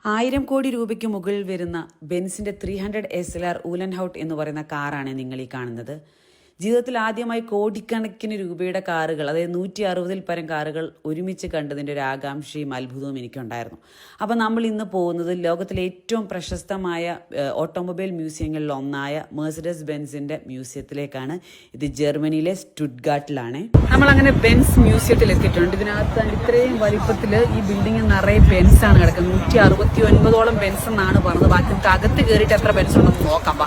1000 കോടി രൂപയ്ക്ക് മുകളിൽ വരുന്ന ബെൻസിന്റെ 300 SLR ഊലൻ ഹൗട്ട് എന്ന് പറയുന്ന കാറാണ് നിങ്ങൾ ഈ കാണുന്നത്. ജീവിതത്തിൽ ആദ്യമായി കോടിക്കണക്കിന് രൂപയുടെ കാറുകൾ, അതായത് 160-ൽ പരം കാറുകൾ ഒരുമിച്ച് കണ്ടതിൻ്റെ ഒരു ആകാംക്ഷയും അത്ഭുതവും എനിക്കുണ്ടായിരുന്നു. അപ്പോൾ നമ്മൾ ഇന്ന് പോകുന്നത് ലോകത്തിലെ ഏറ്റവും പ്രശസ്തമായ ഓട്ടോമൊബൈൽ മ്യൂസിയങ്ങളിൽ ഒന്നായ മെഴ്സിഡസ് ബെൻസിൻ്റെ മ്യൂസിയത്തിലേക്കാണ്. ഇത് ജർമ്മനിയിലെ സ്റ്റുട്ട്ഗാർട്ടിലാണ്. നമ്മളങ്ങനെ ബെൻസ് മ്യൂസിയത്തിൽ എത്തിയിട്ടുണ്ട്. ഇതിനകത്ത് ഇത്രയും വലിപ്പത്തിൽ ഈ ബിൽഡിംഗ് നിറയെ ബെൻസാണ് കിടക്കുന്നത്. 169ഓളം ബെൻസ് എന്നാണ് പറഞ്ഞത്. ബാക്കി അകത്ത് കയറിയിട്ട് എത്ര ബെൻസ് ഉണ്ടെന്ന് നോക്കാം.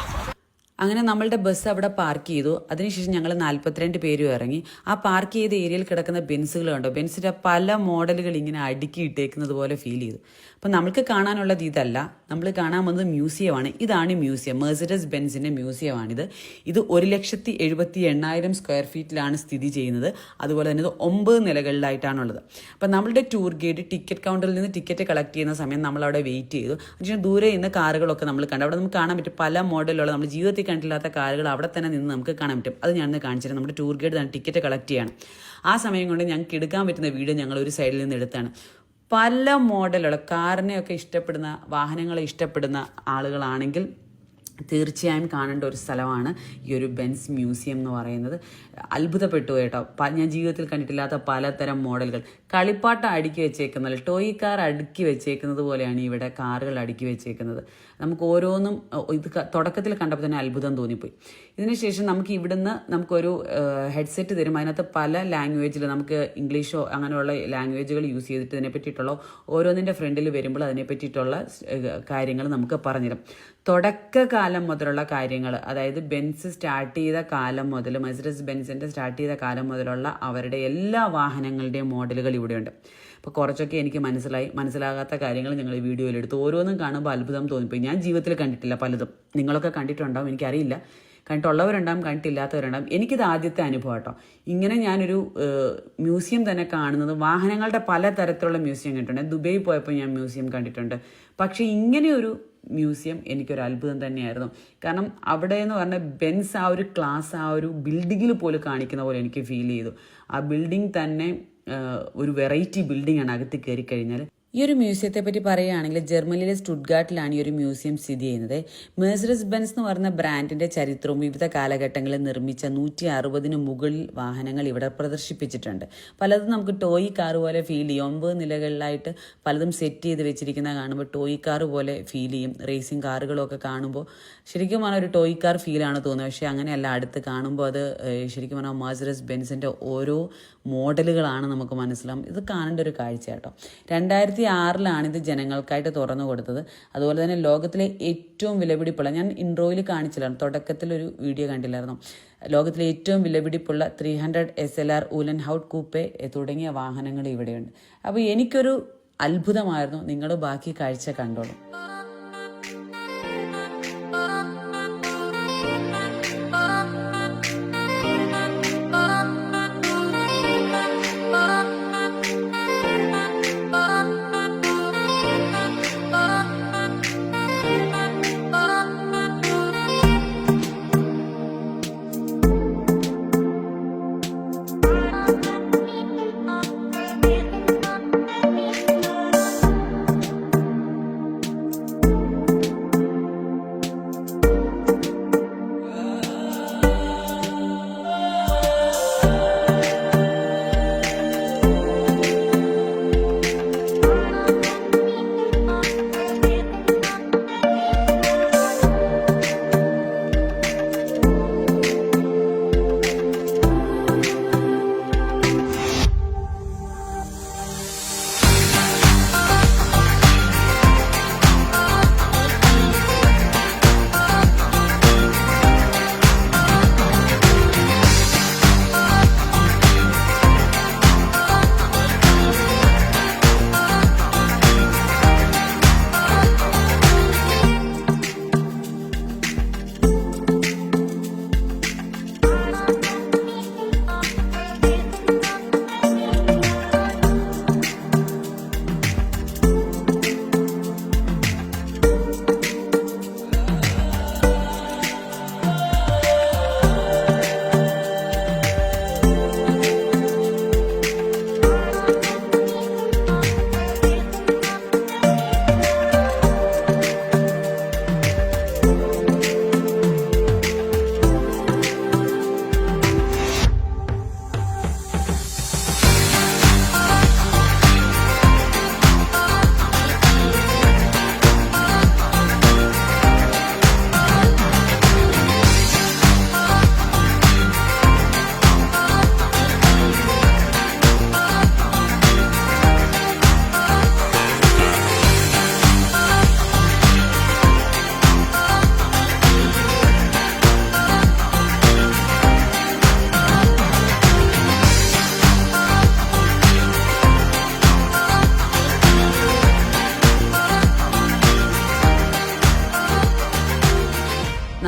അങ്ങനെ നമ്മളുടെ ബസ് അവിടെ പാർക്ക് ചെയ്തു. അതിനുശേഷം ഞങ്ങൾ 42 പേരും ഇറങ്ങി. ആ പാർക്ക് ചെയ്ത ഏരിയയിൽ കിടക്കുന്ന ബെൻസുകൾ കണ്ടോ, ബെൻസിൻ്റെ പല മോഡലുകൾ ഇങ്ങനെ അടുക്കി ഇട്ടേക്കുന്നത് പോലെ ഫീൽ ചെയ്തു. അപ്പം നമ്മൾക്ക് കാണാനുള്ളത് ഇതല്ല, നമ്മൾ കാണാൻ വന്നത് മ്യൂസിയമാണ്. ഇതാണ് മ്യൂസിയം, മെഴ്സിഡസ് ബെൻസിൻ്റെ മ്യൂസിയമാണിത്. ഇത് 1,78,000 സ്ക്വയർ ഫീറ്റിലാണ് സ്ഥിതി ചെയ്യുന്നത്. അതുപോലെ തന്നെ ഇത് 9 നിലകളിലായിട്ടാണുള്ളത്. അപ്പം നമ്മളുടെ ടൂർ ഗൈഡ് ടിക്കറ്റ് കൗണ്ടറിൽ നിന്ന് ടിക്കറ്റ് കളക്ട് ചെയ്യുന്ന സമയം നമ്മളവിടെ വെയിറ്റ് ചെയ്തു. അതിനുശേഷം ദൂരെ നിന്ന് കാറുകളൊക്കെ നമ്മൾ കണ്ടു. അവിടെ നമുക്ക് കാണാൻ പറ്റും പല മോഡലുള്ള നമ്മൾ ജീവിതത്തിൽ കണ്ടില്ലാത്ത കാറുകൾ അവിടെ തന്നെ നിന്ന് നമുക്ക് കാണാൻ പറ്റും. അത് ഞാനൊന്ന് കാണിച്ചിട്ട് നമ്മുടെ ടൂർ ഗൈഡ് തന്നെ ടിക്കറ്റ് കളക്ട് ചെയ്യണം. ആ സമയം കൊണ്ട് ഞങ്ങൾക്ക് എടുക്കാൻ പറ്റുന്ന വീഡിയോ ഞങ്ങൾ ഒരു സൈഡിൽ നിന്ന് എടുത്താണ്. പല മോഡലുള്ള കാറിനെയൊക്കെ ഇഷ്ടപ്പെടുന്ന, വാഹനങ്ങളെ ഇഷ്ടപ്പെടുന്ന ആളുകളാണെങ്കിൽ തീർച്ചയായും കാണേണ്ട ഒരു സ്ഥലമാണ് ഈ ഒരു ബെൻസ് മ്യൂസിയം എന്ന് പറയുന്നത്. അത്ഭുതപ്പെട്ടു കേട്ടോ. ഞാൻ ജീവിതത്തിൽ കണ്ടിട്ടില്ലാത്ത പലതരം മോഡലുകൾ, കളിപ്പാട്ടം അടുക്കി വെച്ചേക്കുന്നത്, ടോയ് കാർ അടുക്കി വെച്ചേക്കുന്നത് പോലെയാണ് ഇവിടെ കാറുകൾ അടുക്കി വെച്ചേക്കുന്നത്. നമുക്ക് ഓരോന്നും ഇത് തുടക്കത്തിൽ കണ്ടപ്പോൾ തന്നെ അത്ഭുതം തോന്നിപ്പോയി. ഇതിനുശേഷം നമുക്ക് ഇവിടുന്ന് നമുക്കൊരു ഹെഡ്സെറ്റ് തരും. അതിനകത്ത് പല ലാംഗ്വേജിൽ നമുക്ക് ഇംഗ്ലീഷോ അങ്ങനെയുള്ള ലാംഗ്വേജുകൾ യൂസ് ചെയ്തിട്ട് ഇതിനെ പറ്റിയിട്ടുള്ള ഓരോന്നിൻ്റെ ഫ്രണ്ടിൽ വരുമ്പോൾ അതിനെ പറ്റിയിട്ടുള്ള കാര്യങ്ങൾ നമുക്ക് പറഞ്ഞുതരും. തുടക്കകാലം മുതലുള്ള കാര്യങ്ങൾ, അതായത് ബെൻസ് സ്റ്റാർട്ട് ചെയ്ത കാലം മുതൽ, മെഴ്സിഡസ് ബെൻസിൻ്റെ സ്റ്റാർട്ട് ചെയ്ത കാലം മുതലുള്ള അവരുടെ എല്ലാ വാഹനങ്ങളുടെയും മോഡലുകൾ ഇവിടെയുണ്ട്. അപ്പോൾ കുറച്ചൊക്കെ എനിക്ക് മനസ്സിലാകാത്ത കാര്യങ്ങൾ ഞങ്ങൾ ഈ വീഡിയോയിൽ എടുത്തു. ഓരോന്നും കാണുമ്പോൾ അത്ഭുതം തോന്നിപ്പോയി. ഞാൻ ജീവിതത്തിൽ കണ്ടിട്ടില്ല പലതും. നിങ്ങളൊക്കെ കണ്ടിട്ടുണ്ടാവും, എനിക്കറിയില്ല. കണ്ടിട്ടുള്ളവരുണ്ടാവും, കണ്ടിട്ടില്ലാത്തവരുണ്ടാവും. എനിക്കിത് ആദ്യത്തെ അനുഭവം കേട്ടോ. ഇങ്ങനെ ഞാനൊരു മ്യൂസിയം തന്നെ കാണുന്നത്, വാഹനങ്ങളുടെ പല തരത്തിലുള്ള മ്യൂസിയം കണ്ടിട്ടുണ്ട്. ദുബായി പോയപ്പോൾ ഞാൻ മ്യൂസിയം കണ്ടിട്ടുണ്ട്. പക്ഷേ ഇങ്ങനെയൊരു മ്യൂസിയം എനിക്കൊരു അത്ഭുതം തന്നെയായിരുന്നു. കാരണം അവിടെ എന്ന് പറഞ്ഞാൽ ബെൻസ് ആ ഒരു ക്ലാസ് ആ ഒരു ബിൽഡിങ്ങിൽ പോലും കാണിക്കുന്ന പോലെ എനിക്ക് ഫീൽ ചെയ്തു. ആ ബിൽഡിംഗ് തന്നെ ഒരു വെറൈറ്റി ബിൽഡിംഗ് ആണ് അകത്ത് കയറി കഴിഞ്ഞാൽ. ഈ ഒരു മ്യൂസിയത്തെ പറ്റി പറയുകയാണെങ്കിൽ ജർമ്മനിയിലെ സ്റ്റുട്ട്ഗാർട്ടിലാണ് ഈ ഒരു മ്യൂസിയം സ്ഥിതി ചെയ്യുന്നത്. മെഴ്സിഡസ് ബെൻസ് എന്ന് പറയുന്ന ബ്രാൻഡിന്റെ ചരിത്രവും വിവിധ കാലഘട്ടങ്ങളിൽ നിർമ്മിച്ച 160-ന് മുകളിൽ വാഹനങ്ങൾ ഇവിടെ പ്രദർശിപ്പിച്ചിട്ടുണ്ട്. പലതും നമുക്ക് ടോയ് കാർ പോലെ ഫീൽ ചെയ്യും. 9 നിലകളിലായിട്ട് പലതും സെറ്റ് ചെയ്ത് വെച്ചിരിക്കുന്ന കാണുമ്പോൾ ടോയ് കാർ പോലെ ഫീൽ ചെയ്യും. റേസിംഗ് കാറുകളൊക്കെ കാണുമ്പോൾ ശരിക്കും പറഞ്ഞാൽ ഒരു ടോയ് കാർ ഫീലാണ് തോന്നുന്നത്. പക്ഷേ അങ്ങനെയല്ല, അടുത്ത് കാണുമ്പോൾ അത് ശരിക്കും പറഞ്ഞാൽ മെഴ്സിഡസ് ബെൻസിൻ്റെ ഓരോ മോഡലുകളാണ് നമുക്ക് മനസ്സിലാവും. ഇത് കാണേണ്ട ഒരു കാഴ്ച കേട്ടോ. 2006-ലാണ് ഇത് ജനങ്ങൾക്കായിട്ട് തുറന്നു കൊടുത്തത്. അതുപോലെ തന്നെ ലോകത്തിലെ ഏറ്റവും വിലപിടിപ്പുള്ള, ഞാൻ ഇൻട്രോയിൽ കാണിച്ചില്ലായിരുന്നു, തുടക്കത്തിലൊരു വീഡിയോ കണ്ടില്ലായിരുന്നു, ലോകത്തിലെ ഏറ്റവും വിലപിടിപ്പുള്ള 300 SLR ഊലൻ ഹൗട്ട് കൂപ്പെ തുടങ്ങിയ വാഹനങ്ങൾ ഇവിടെയുണ്ട്. അപ്പോൾ എനിക്കൊരു അത്ഭുതമായിരുന്നു. നിങ്ങൾ ബാക്കി കാഴ്ച കണ്ടോളൂ.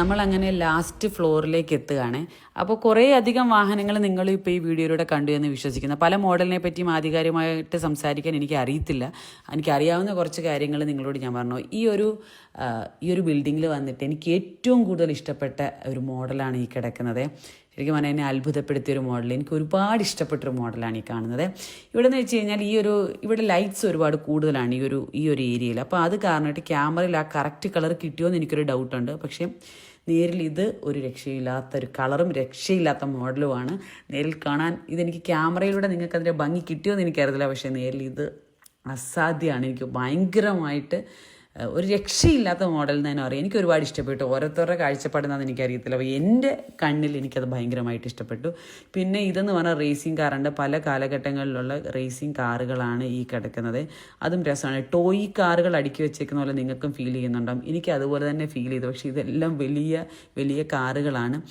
നമ്മളങ്ങനെ ലാസ്റ്റ് ഫ്ലോറിലേക്ക് എത്തുകയാണ്. അപ്പോൾ കുറേ അധികം വാഹനങ്ങൾ നിങ്ങളും ഇപ്പോൾ ഈ വീഡിയോയിലൂടെ കണ്ടു എന്ന് വിശ്വസിക്കുന്നു. പല മോഡലിനെ പറ്റിയും ആധികാരികമായിട്ട് സംസാരിക്കാൻ എനിക്ക് അറിയത്തില്ല. എനിക്കറിയാവുന്ന കുറച്ച് കാര്യങ്ങൾ നിങ്ങളോട് ഞാൻ പറഞ്ഞു. ഈ ഒരു ബിൽഡിങ്ങിൽ വന്നിട്ട് എനിക്ക് ഏറ്റവും കൂടുതൽ ഇഷ്ടപ്പെട്ട ഒരു മോഡലാണ് ഈ കിടക്കുന്നത്. ശരിക്കും പറഞ്ഞാൽ എന്നെ അത്ഭുതപ്പെടുത്തിയൊരു മോഡൽ, എനിക്ക് ഒരുപാട് ഇഷ്ടപ്പെട്ടൊരു മോഡലാണ് ഈ കാണുന്നത്. ഇവിടെ എന്ന് വെച്ച് കഴിഞ്ഞാൽ ഇവിടെ ലൈറ്റ്സ് ഒരുപാട് കൂടുതലാണ് ഈ ഒരു ഏരിയയിൽ. അപ്പോൾ അത് കാരണമായിട്ട് ക്യാമറയിൽ ആ കറക്റ്റ് കളർ കിട്ടിയോ എന്ന് എനിക്കൊരു ഡൗട്ടുണ്ട്. പക്ഷേ നേരിൽ ഇത് ഒരു രക്ഷയില്ലാത്തൊരു കളറും രക്ഷയില്ലാത്ത മോഡലുമാണ്. നേരിൽ കാണാൻ ഇതെനിക്ക് ക്യാമറയിലൂടെ നിങ്ങൾക്ക് അതിൻ്റെ ഭംഗി കിട്ടിയോ എന്ന് എനിക്കറിയില്ല. പക്ഷേ നേരിൽ ഇത് അസാധ്യമാണ്. എനിക്ക് ഭയങ്കരമായിട്ട് ഒരു രക്ഷയില്ലാത്ത മോഡൽ എന്ന് തന്നെ പറയാം. എനിക്ക് ഒരുപാട് ഇഷ്ടപ്പെട്ടു. ഓരോരുത്തരുടെ കാഴ്ചപ്പാടെന്നാന്ന് എനിക്കറിയത്തില്ല. അപ്പോൾ എൻ്റെ കണ്ണിൽ എനിക്കത് ഭയങ്കരമായിട്ട് ഇഷ്ടപ്പെട്ടു. പിന്നെ ഇതെന്ന് പറഞ്ഞാൽ റേസിംഗ് കാറുണ്ട്. പല കാലഘട്ടങ്ങളിലുള്ള റേസിംഗ് കാറുകളാണ് ഈ കിടക്കുന്നത്. അതും രസമാണ്. ടോയ് കാറുകൾ അടുക്കി വെച്ചേക്കുന്ന പോലെ നിങ്ങൾക്കും ഫീൽ ചെയ്യുന്നുണ്ടാകും. എനിക്ക് അതുപോലെ തന്നെ ഫീൽ ചെയ്തു. പക്ഷേ ഇതെല്ലാം വലിയ വലിയ കാറുകളാണ്.